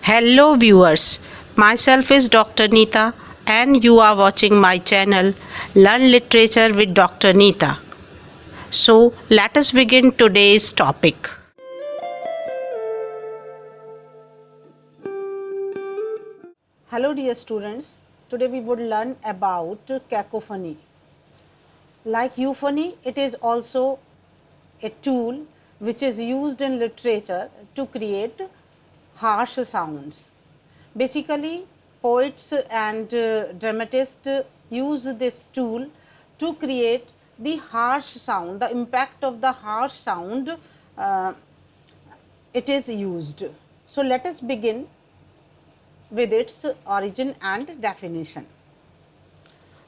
Hello viewers, myself is Dr. Neeta and you are watching my channel Learn Literature with Dr. Neeta. So let us begin today's topic. Hello dear students, today we would learn about cacophony. Like euphony, it is also a tool which is used in literature to create harsh sounds. Basically, poets and dramatists use this tool to create the harsh sound, the impact of the harsh sound it is used. So, let us begin with its origin and definition.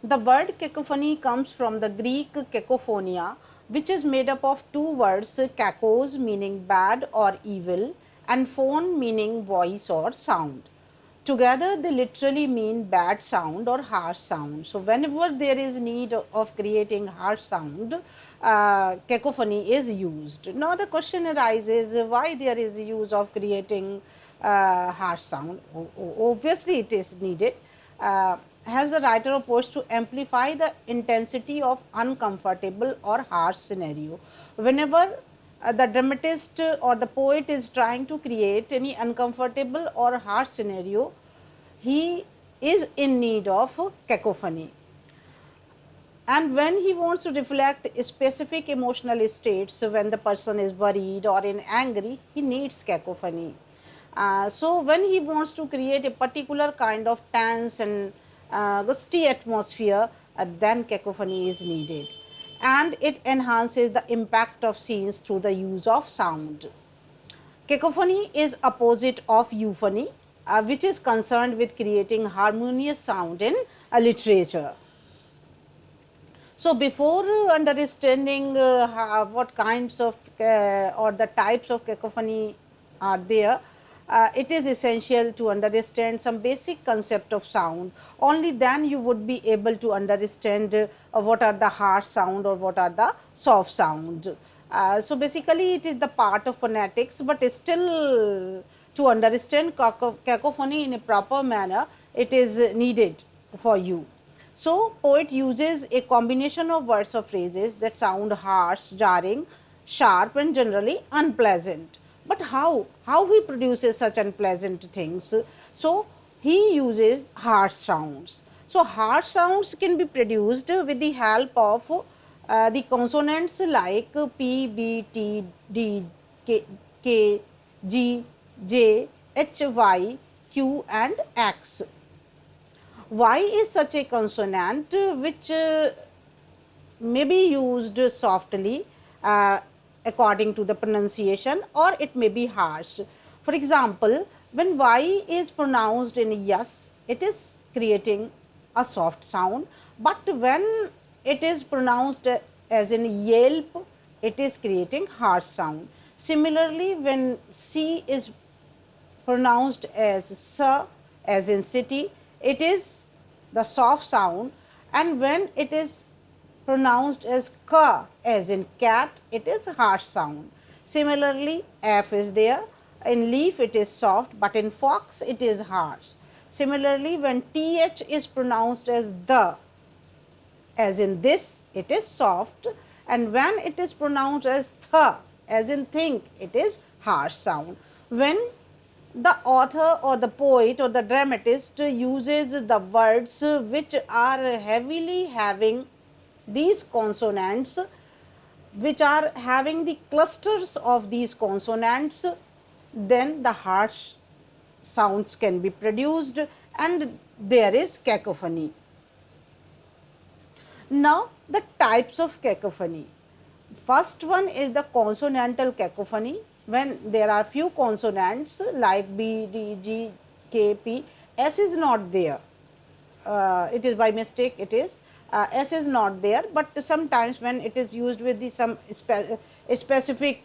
The word cacophony comes from the Greek kakophonia, which is made up of two words, kakos meaning bad or evil and phone meaning voice or sound. Together they literally mean bad sound or harsh sound. So, whenever there is need of creating harsh sound, cacophony is used. Now, the question arises, why there is use of creating harsh sound? Obviously, it is needed. Has the writer opposed to amplify the intensity of uncomfortable or harsh scenario. Whenever the dramatist or the poet is trying to create any uncomfortable or harsh scenario, he is in need of cacophony. And when he wants to reflect specific emotional states, when the person is worried or in angry, he needs cacophony. So, when he wants to create a particular kind of tense and gusty atmosphere, then cacophony is needed, and it enhances the impact of scenes through the use of sound. Cacophony is opposite of euphony, which is concerned with creating harmonious sound in literature. So, before understanding what kinds of or the types of cacophony are there, it is essential to understand some basic concept of sound. Only then you would be able to understand what are the harsh sound or what are the soft sound. So, basically it is the part of phonetics, but still to understand cacophony in a proper manner, it is needed for you. So, poet uses a combination of words or phrases that sound harsh, jarring, sharp and generally unpleasant. But how? How he produces such unpleasant things? So, he uses harsh sounds. So, harsh sounds can be produced with the help of the consonants like P, B, T, D, K, G, J, H, Y, Q and X. Y is such a consonant which may be used softly according to the pronunciation, or it may be harsh. For example, when Y is pronounced in yes, it is creating a soft sound, but when it is pronounced as in yelp, it is creating harsh sound. Similarly, when C is pronounced as sa, as in city, it is the soft sound, and when it is pronounced as ka, as in cat, it is harsh sound. Similarly, f is there, in leaf it is soft, but in fox it is harsh. Similarly, when th is pronounced as the, as in this, it is soft, and when it is pronounced as th, as in think, it is harsh sound. When the author or the poet or the dramatist uses the words which are heavily having these consonants, which are having the clusters of these consonants, then the harsh sounds can be produced and there is cacophony. Now, the types of cacophony. First one is the consonantal cacophony, when there are few consonants like B, D, G, K, P, S is not there. It is by mistake, it is S is not there, but sometimes when it is used with the some specific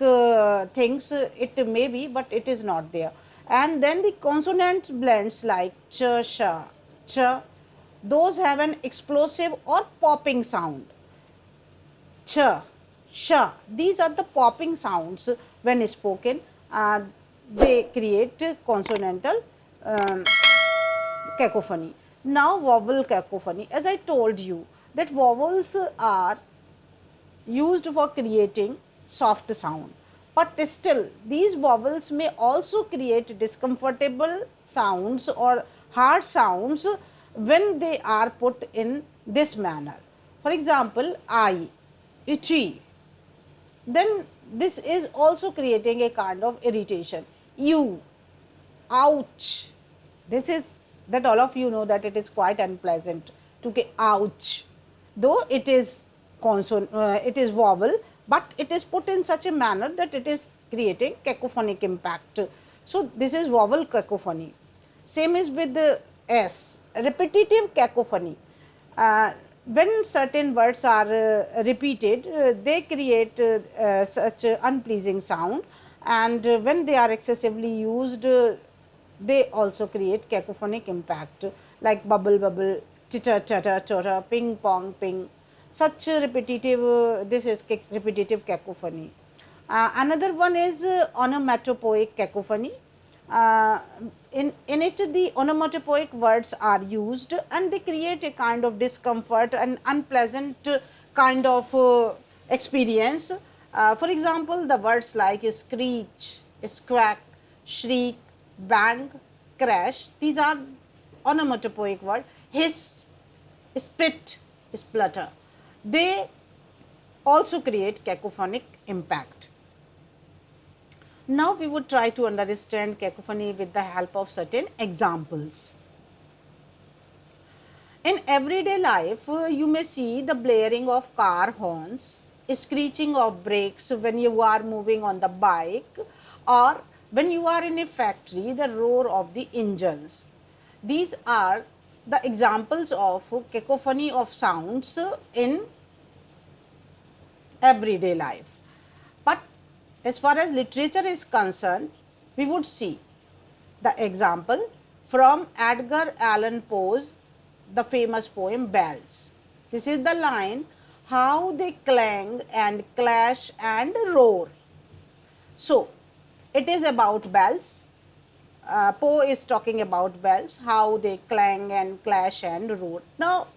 things, it may be, but it is not there. And then the consonant blends like ch, sha, ch, those have an explosive or popping sound. Ch, sh, these are the popping sounds when spoken. They create consonantal cacophony. Now vowel cacophony. As I told you that vowels are used for creating soft sound, but still these vowels may also create discomfortable sounds or hard sounds when they are put in this manner. For example, I, itchy, then this is also creating a kind of irritation. You, ouch, this is that all of you know that it is quite unpleasant to get ouch, though it is it is vowel, but it is put in such a manner that it is creating cacophonic impact. So this is vowel cacophony. Same is with the S, repetitive cacophony. When certain words are repeated, they create such unpleasing sound, and when they are excessively used, they also create cacophonic impact, like bubble bubble, titter titter titter, ping pong ping. Such repetitive, this is repetitive cacophony. Another one is onomatopoeic cacophony. In it, the onomatopoeic words are used and they create a kind of discomfort and unpleasant kind of experience. For example, the words like screech, squawk, shriek, bang, crash, these are onomatopoeic words. Hiss, spit, splutter, they also create cacophonic impact. Now we would try to understand cacophony with the help of certain examples. In everyday life, you may see the blaring of car horns, screeching of brakes when you are moving on the bike, or when you are in a factory, the roar of the engines. These are the examples of cacophony of sounds in everyday life. But as far as literature is concerned, we would see the example from Edgar Allan Poe's the famous poem Bells. This is the line, how they clang and clash and roar. So, it is about bells. Poe is talking about bells, how they clang and clash and roar. Now,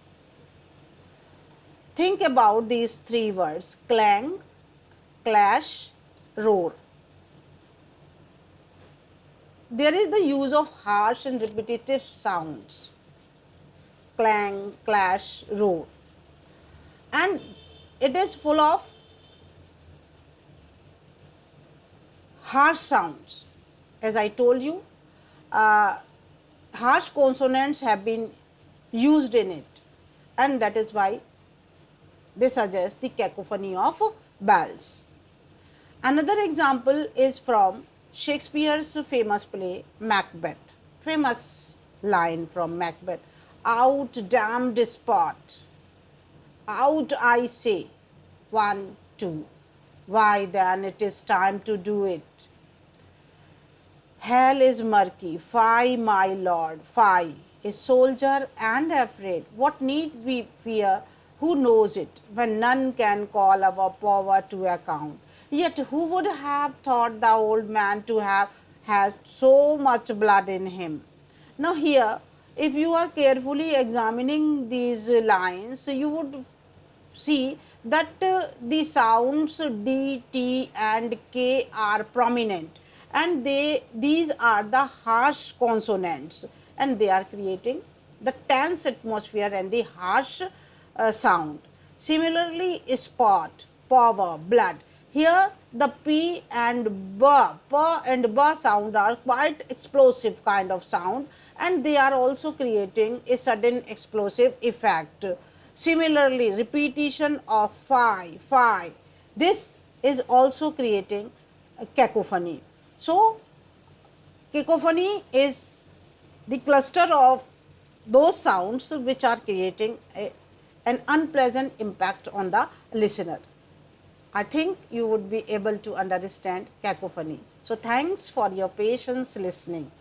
think about these three words, clang, clash, roar. There is the use of harsh and repetitive sounds, clang, clash, roar, and it is full of harsh sounds. As I told you, harsh consonants have been used in it, and that is why they suggest the cacophony of bells. Another example is from Shakespeare's famous play Macbeth. Famous line from Macbeth, out damned spot, out I say, 1, 2, why then it is time to do it. Hell is murky, fie my lord, fie, a soldier and afraid, what need we fear, who knows it, when none can call our power to account. Yet who would have thought the old man to have had so much blood in him? Now here, if you are carefully examining these lines, you would see that the sounds D, T and K are prominent, and these are the harsh consonants, and they are creating the tense atmosphere and the harsh sound. Similarly, spot, power, blood. Here the P and B, P and B sound are quite explosive kind of sound, and they are also creating a sudden explosive effect. Similarly, repetition of phi, phi, this is also creating a cacophony. So, cacophony is the cluster of those sounds which are creating an unpleasant impact on the listener. I think you would be able to understand cacophony. So, thanks for your patience listening.